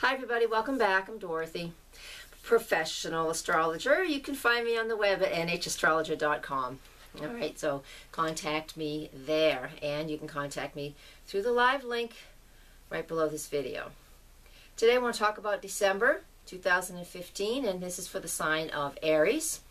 Hi everybody, welcome back. I'm Dorothy, professional astrologer. You can find me on the web at nhastrologer.com. Alright, so contact me there, and you can contact me through the live link right below this video. Today I want to talk about December 2015, and this is for the sign of Aries.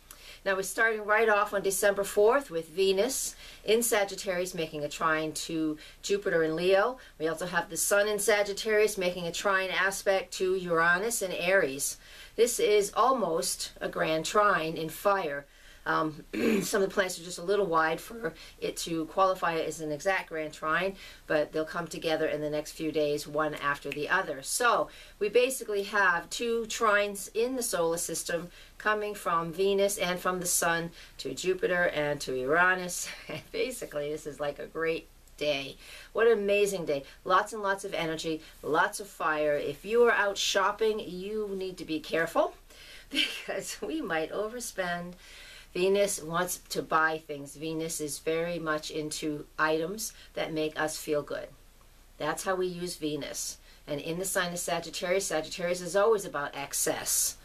Now we're starting right off on December 4th with Venus in Sagittarius making a trine to Jupiter in Leo. We also have the Sun in Sagittarius making a trine aspect to Uranus in Aries. This is almost a grand trine in fire. Some of the planets are just a little wide for it to qualify as an exact grand trine, but they'll come together in the next few days, one after the other. So we basically have two trines in the solar system coming from Venus and from the Sun to Jupiter and to Uranus. And basically this is like a great day. What an amazing day. Lots and lots of energy, lots of fire. If you are out shopping, you need to be careful because we might overspend. Venus wants to buy things. Venus is very much into items that make us feel good. That's how we use Venus. And in the sign of Sagittarius, Sagittarius is always about excess.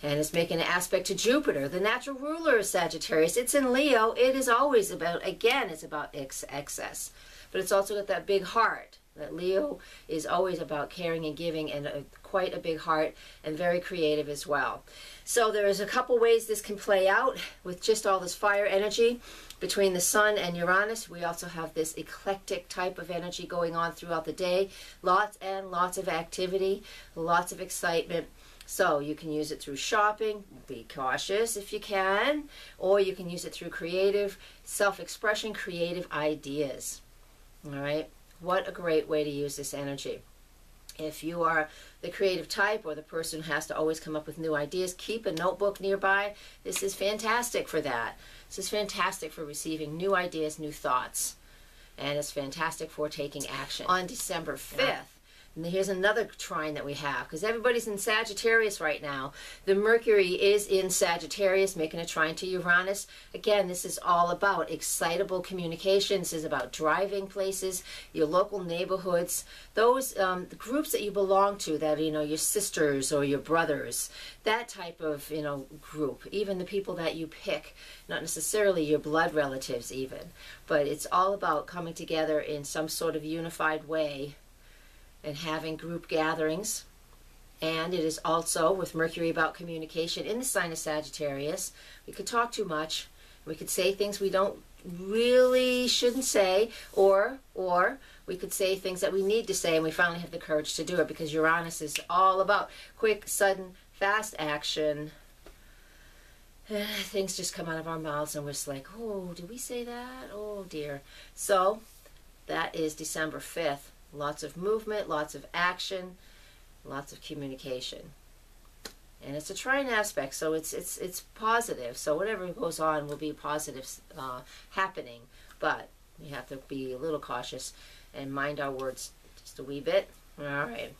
And it's making an aspect to Jupiter, the natural ruler of Sagittarius. It's in Leo. It is always about, again, it's about excess. But it's also got that big heart. That Leo is always about caring and giving, and quite a big heart, and very creative as well. So there's a couple ways this can play out with just all this fire energy between the Sun and Uranus. We also have this eclectic type of energy going on throughout the day. Lots and lots of activity, lots of excitement. So you can use it through shopping, be cautious if you can, or you can use it through creative self-expression, creative ideas. All right. What a great way to use this energy. If you are the creative type or the person who has to always come up with new ideas, keep a notebook nearby. This is fantastic for that. This is fantastic for receiving new ideas, new thoughts. And it's fantastic for taking action. On December 5th, and here's another trine that we have, because everybody's in Sagittarius right now. The Mercury is in Sagittarius, making a trine to Uranus. Again, this is all about excitable communication. This is about driving places, your local neighborhoods, those the groups that you belong to, that, you know, your sisters or your brothers, that type of, you know, group. Even the people that you pick, not necessarily your blood relatives even, but it's all about coming together in some sort of unified way and having group gatherings. And it is also, with Mercury, about communication in the sign of Sagittarius. We could talk too much. We could say things we don't really shouldn't say, or we could say things that we need to say, and we finally have the courage to do it, because Uranus is all about quick, sudden, fast action. Things just come out of our mouths and we're just like, oh, did we say that? Oh dear. So that is December 5th. Lots of movement, lots of action, lots of communication. And it's a trine aspect, so it's positive. So whatever goes on will be positive happening. But we have to be a little cautious and mind our words just a wee bit. All right.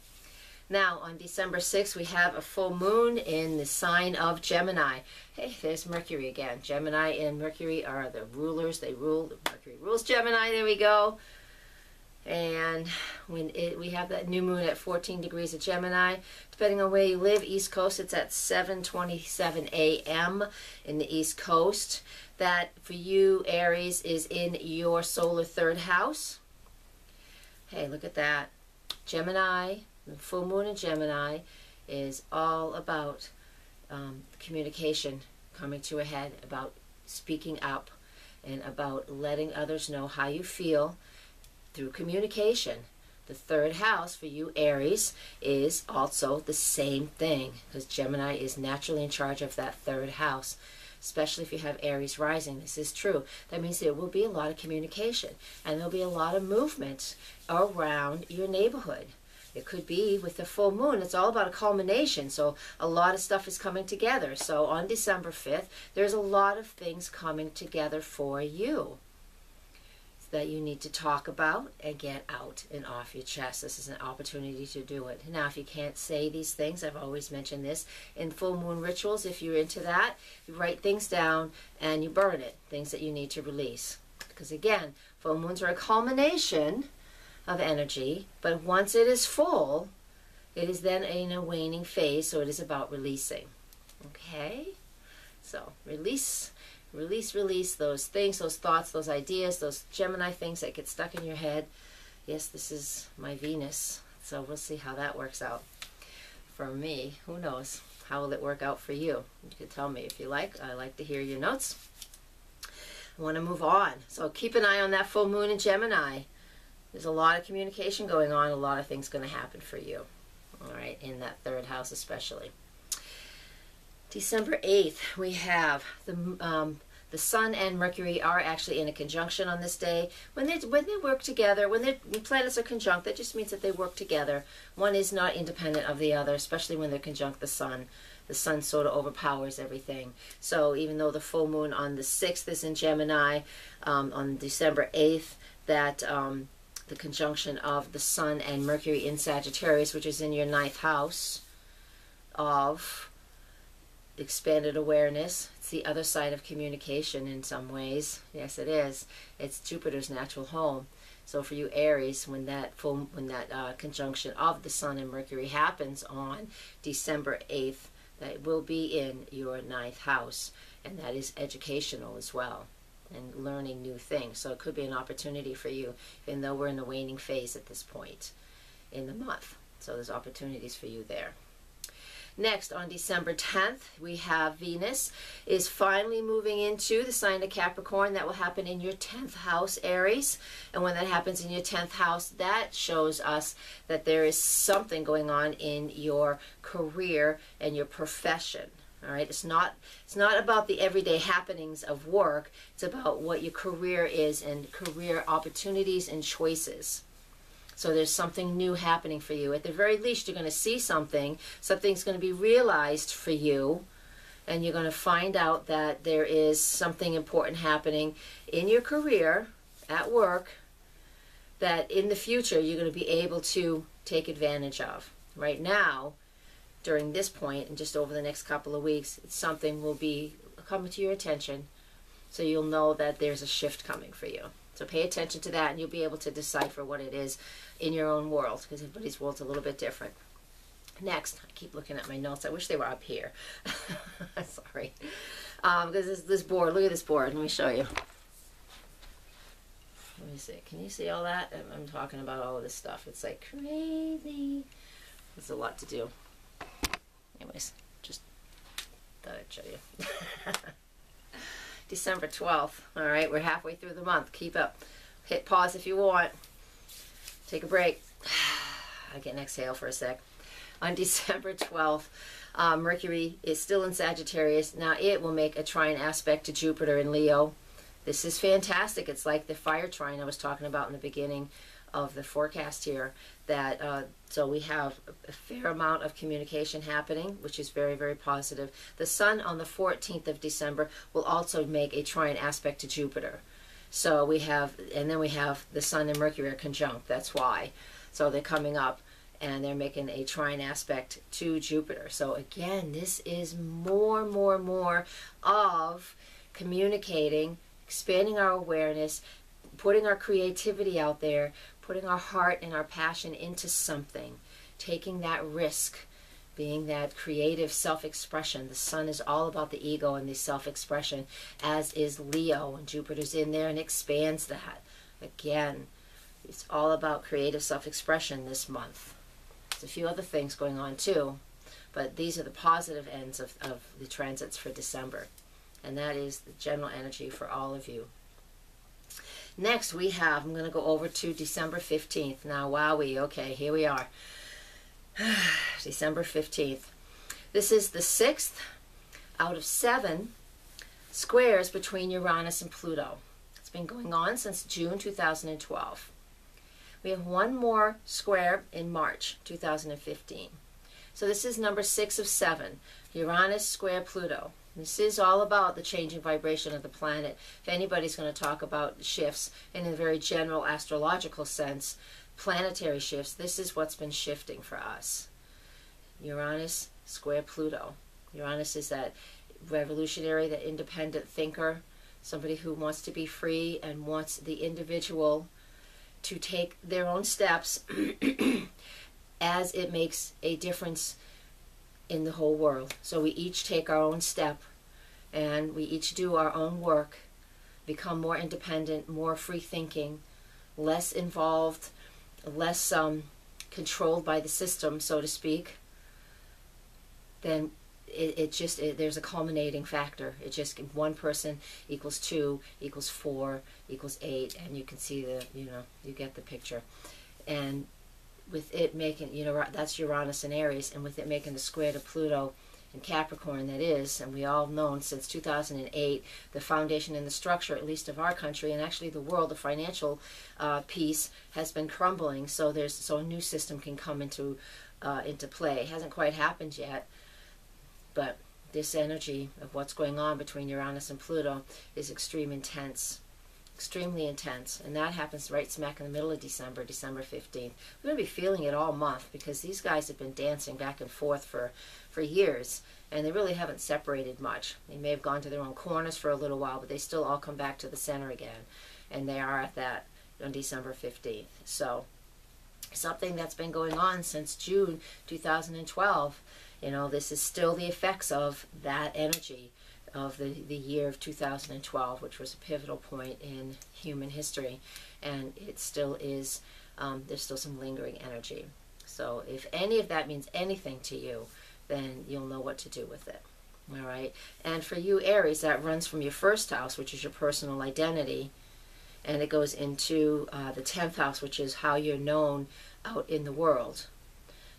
Now, on December 6th, we have a full moon in the sign of Gemini. Hey, there's Mercury again. Gemini and Mercury are the rulers. They rule. Mercury rules Gemini. There we go. And when we have that new moon at 14 degrees of Gemini, depending on where you live, East Coast, it's at 7:27 a.m. in the East Coast. That, for you, Aries, is in your solar third house. Hey, look at that. Gemini, the full moon in Gemini, is all about communication coming to a head, about speaking up, and about letting others know how you feel through communication. The third house for you, Aries, is also the same thing, because Gemini is naturally in charge of that third house, especially if you have Aries rising. This is true. That means there will be a lot of communication, and there'll be a lot of movement around your neighborhood. It could be with the full moon. It's all about a culmination, so a lot of stuff is coming together. So on December 5th, there's a lot of things coming together for you that you need to talk about and get out and off your chest. This is an opportunity to do it. Now, if you can't say these things, I've always mentioned this, in full moon rituals, if you're into that, you write things down and you burn it, things that you need to release. Because again, full moons are a culmination of energy, but once it is full, It is then in a waning phase, so it is about releasing. Okay? So release, release, release those things, those thoughts, those ideas, those Gemini things that get stuck in your head. Yes, this is my Venus, so we'll see how that works out. For me, who knows? How will it work out for you? You can tell me if you like. I like to hear your notes. I want to move on. So keep an eye on that full moon in Gemini. There's a lot of communication going on. A lot of things going to happen for you. All right, in that third house especially. December 8th, we have the Sun and Mercury are actually in a conjunction on this day. When they work together, when planets are conjunct, that just means that they work together. One is not independent of the other, especially when they're conjunct the Sun. The Sun sort of overpowers everything. So even though the full moon on the 6th is in Gemini, on December 8th, that the conjunction of the Sun and Mercury in Sagittarius, which is in your 9th house of expanded awareness. It's the other side of communication in some ways. Yes, it is. It's Jupiter's natural home. So for you Aries, when that conjunction of the Sun and Mercury happens on December 8th, that will be in your 9th house, and that is educational as well, and learning new things. So it could be an opportunity for you, even though we're in a waning phase at this point in the month. So there's opportunities for you there. Next, on December 10th, we have Venus is finally moving into the sign of Capricorn. That will happen in your 10th house, Aries. And when that happens in your 10th house, that shows us that there is something going on in your career and your profession. All right, it's not about the everyday happenings of work. It's about what your career is and career opportunities and choices. So there's something new happening for you. At the very least, you're going to see something. Something's going to be realized for you. And you're going to find out that there is something important happening in your career, at work, that in the future you're going to be able to take advantage of. Right now, during this point, and just over the next couple of weeks, something will be coming to your attention. So you'll know that there's a shift coming for you. So pay attention to that, and you'll be able to decipher what it is in your own world, because everybody's world's a little bit different. Next, I keep looking at my notes. I wish they were up here. Sorry. Because this board, look at this board. Let me show you. Let me see. Can you see all that? I'm talking about all of this stuff. It's like crazy. There's a lot to do. Anyways, just thought I'd show you. December 12th. All right, we're halfway through the month. Keep up. Hit pause if you want. Take a break. I get an exhale for a sec. On December 12th, Mercury is still in Sagittarius. Now it will make a trine aspect to Jupiter in Leo. This is fantastic. It's like the fire trine I was talking about in the beginning of the forecast here. That so we have a fair amount of communication happening, which is very, very positive. The Sun on the 14th of December will also make a trine aspect to Jupiter. So we have, and then we have the Sun and Mercury are conjunct. That's why. So they're coming up, and they're making a trine aspect to Jupiter. So again, this is more of communicating, expanding our awareness, putting our creativity out there, putting our heart and our passion into something, taking that risk, being that creative self-expression. The Sun is all about the ego and the self-expression, as is Leo, and Jupiter's in there and expands that. Again, it's all about creative self-expression this month. There's a few other things going on too, but these are the positive ends of the transits for December. And that is the general energy for all of you. Next we have, I'm going to go over to December 15th. Now, wowee, okay, here we are. December 15th. This is the 6th out of 7 squares between Uranus and Pluto. It's been going on since June 2012. We have one more square in March 2015. So this is number 6 of 7, Uranus square Pluto. This is all about the changing vibration of the planet. If anybody's going to talk about shifts in a very general astrological sense, planetary shifts, this is what's been shifting for us. Uranus square Pluto. Uranus is that revolutionary, that independent thinker, somebody who wants to be free and wants the individual to take their own steps as it makes a difference in the whole world. So we each take our own step, and we each do our own work, become more independent, more free thinking, less involved, less controlled by the system, so to speak. Then there's a culminating factor. It just, one person equals 2 equals 4 equals 8, and you can see you get the picture. And with it making, that's Uranus and Aries, and with it making the square to Pluto and Capricorn, that is, and we all known since 2008, the foundation and the structure, at least of our country, and actually the world, the financial piece has been crumbling. So a new system can come into play. It hasn't quite happened yet, but this energy of what's going on between Uranus and Pluto is extremely intense, and that happens right smack in the middle of December, December 15th. We're going to be feeling it all month, because these guys have been dancing back and forth for years, and they really haven't separated much. They may have gone to their own corners for a little while, but they still all come back to the center again, and they are at that on December 15th. So something that's been going on since June 2012. This is still the effects of that energy of the year of 2012, which was a pivotal point in human history, and it still is. There's still some lingering energy. So if any of that means anything to you, then you'll know what to do with it. All right. And for you, Aries, that runs from your first house, which is your personal identity, and it goes into the 10th house, which is how you're known out in the world.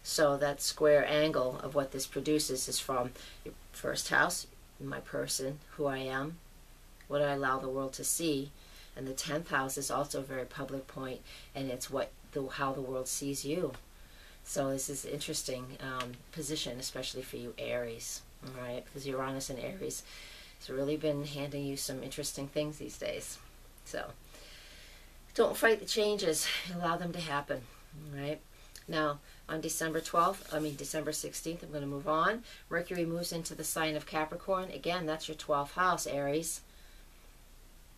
So that square angle of what this produces is from your first house, my person, who I am, what I allow the world to see, and the 10th house is also a very public point, and it's how the world sees you. So this is an interesting position, especially for you Aries, all right? Because Uranus and Aries has really been handing you some interesting things these days. So don't fight the changes, allow them to happen, all right? Now, on December 16th, I'm going to move on. Mercury moves into the sign of Capricorn. Again, that's your 12th house, Aries.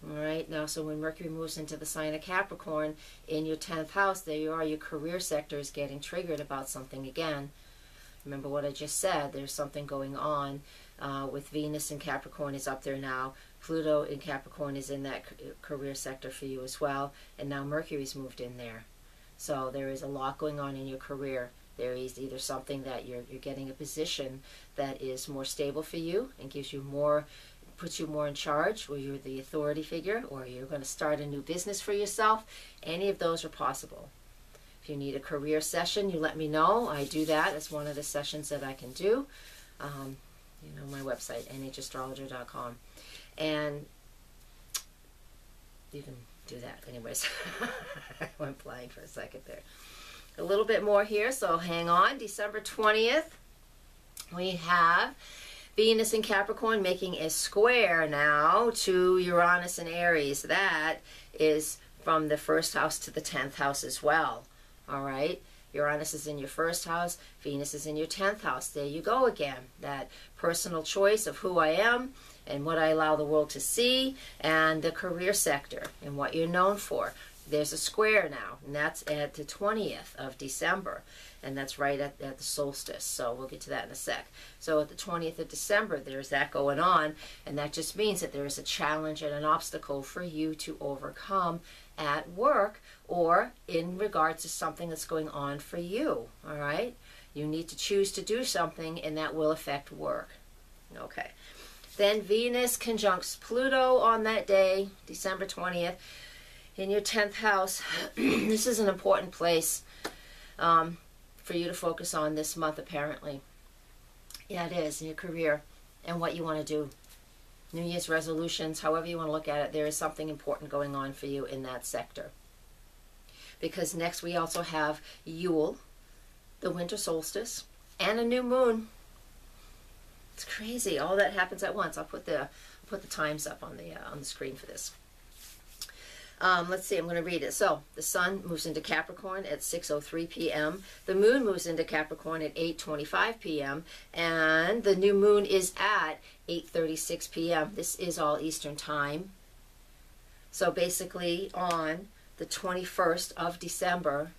All right, now, so when Mercury moves into the sign of Capricorn in your 10th house, there you are, your career sector is getting triggered about something again. Remember what I just said, there's something going on with Venus in Capricorn is up there now. Pluto in Capricorn is in that career sector for you as well, and now Mercury's moved in there. So there is a lot going on in your career. There is either something that you're getting a position that is more stable for you and gives you more, puts you more in charge, or you're the authority figure, or you're going to start a new business for yourself. Any of those are possible. If you need a career session, you let me know. I do that as one of the sessions that I can do. My website, nhastrologer.com. And you can do that anyways. I went flying for a second there. A little bit more here, so hang on. December 20th, we have Venus in Capricorn making a square now to Uranus and Aries. That is from the first house to the 10th house as well. All right, Uranus is in your first house, Venus is in your 10th house. There you go again, that personal choice of who I am and what I allow the world to see, and the career sector and what you're known for. There's a square now, and that's at the 20th of December, and that's right at the solstice, so we'll get to that in a sec. So at the 20th of December, there's that going on, and that just means that there is a challenge and an obstacle for you to overcome at work or in regards to something that's going on for you, all right? You need to choose to do something, and that will affect work. Okay. Then Venus conjuncts Pluto on that day, December 20th, in your 10th house. This is an important place for you to focus on this month, apparently. Yeah, it is, in your career and what you want to do. New Year's resolutions, however you want to look at it, there is something important going on for you in that sector. Because next we also have Yule, the winter solstice, and a new moon. It's crazy. All that happens at once. I'll put the times up on the screen for this. Let's see. I'm going to read it. So the sun moves into Capricorn at 6:03 p.m. The moon moves into Capricorn at 8:25 p.m. and the new moon is at 8:36 p.m. This is all Eastern time. So basically, on the 21st of December,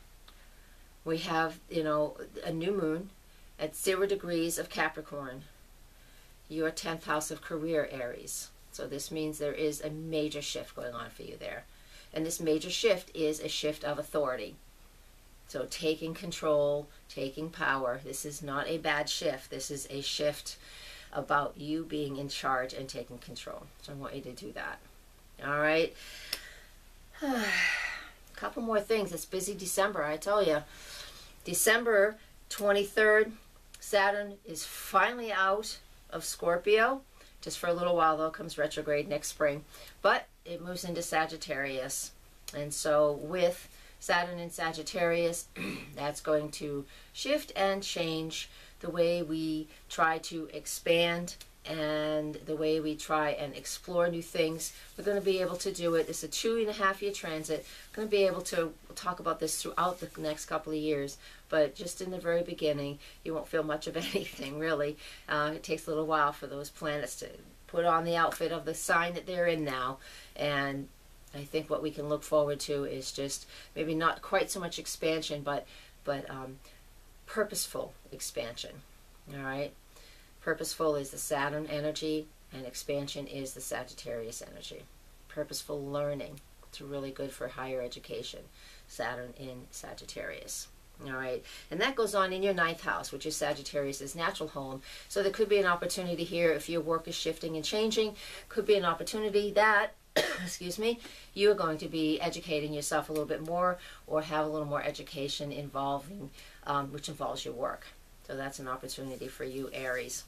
We have, you know, a new moon at 0 degrees of Capricorn, your 10th house of career, Aries. So this means there is a major shift going on for you there. And this major shift is a shift of authority. So taking control, taking power. This is not a bad shift. This is a shift about you being in charge and taking control. So I want you to do that. All right. A couple more things. It's busy December, I tell you. December 23rd, Saturn is finally out of Scorpio. Just for a little while, though, comes retrograde next spring. But it moves into Sagittarius. And so with Saturn in Sagittarius, that's going to shift and change the way we try to expand and the way we try and explore new things. We're going to be able to do it. It's a 2.5-year transit. We're going to be able to talk about this throughout the next couple of years, but just in the very beginning, you won't feel much of anything, really. It takes a little while for those planets to put on the outfit of the sign that they're in now, and I think what we can look forward to is just maybe not quite so much expansion, but purposeful expansion. All right? Purposeful is the Saturn energy, and expansion is the Sagittarius energy. Purposeful learning. It's really good for higher education. Saturn in Sagittarius. All right, and that goes on in your 9th house, which is Sagittarius' natural home. So there could be an opportunity here if your work is shifting and changing. Could be an opportunity that, excuse me, you are going to be educating yourself a little bit more, or have a little more education involving, which involves your work. So that's an opportunity for you, Aries.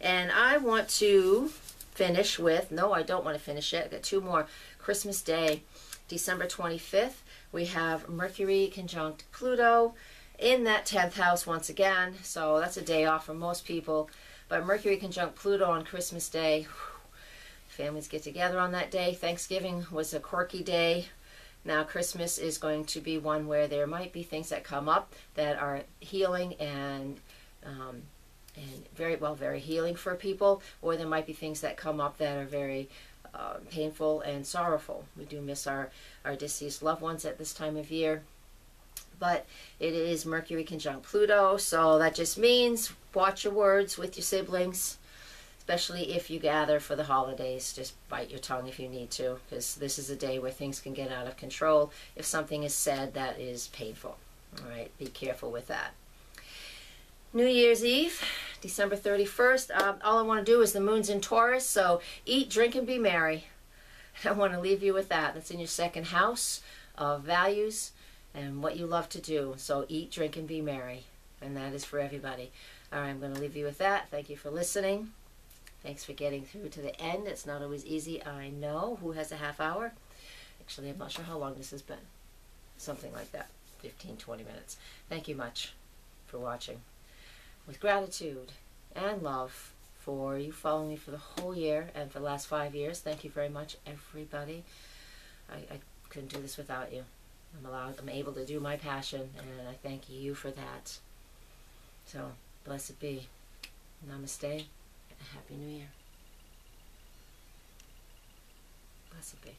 And I want to finish with, no, I don't want to finish it. I've got 2 more. Christmas Day, December 25th, we have Mercury conjunct Pluto in that 10th house once again. So that's a day off for most people. But Mercury conjunct Pluto on Christmas Day, families get together on that day. Thanksgiving was a quirky day. Now Christmas is going to be one where there might be things that come up that are healing and very healing for people, or there might be things that come up that are very painful and sorrowful. We do miss our deceased loved ones at this time of year. But it is Mercury conjunct Pluto, so that just means watch your words with your siblings, especially if you gather for the holidays. Just bite your tongue if you need to, because this is a day where things can get out of control if something is said that is painful. All right, be careful with that. New Year's Eve, December 31st. All I want to do is the moon's in Taurus, so eat, drink, and be merry. I want to leave you with that. That's in your 2nd house of values and what you love to do. So eat, drink, and be merry. And that is for everybody. All right, I'm going to leave you with that. Thank you for listening. Thanks for getting through to the end. It's not always easy, I know. Who has a half hour? Actually, I'm not sure how long this has been. Something like that, 15, 20 minutes. Thank you much for watching. With gratitude and love for you following me for the whole year and for the last 5 years. Thank you very much, everybody. I couldn't do this without you. I'm able to do my passion, and I thank you for that. So, blessed be. Namaste, and Happy New Year. Blessed be.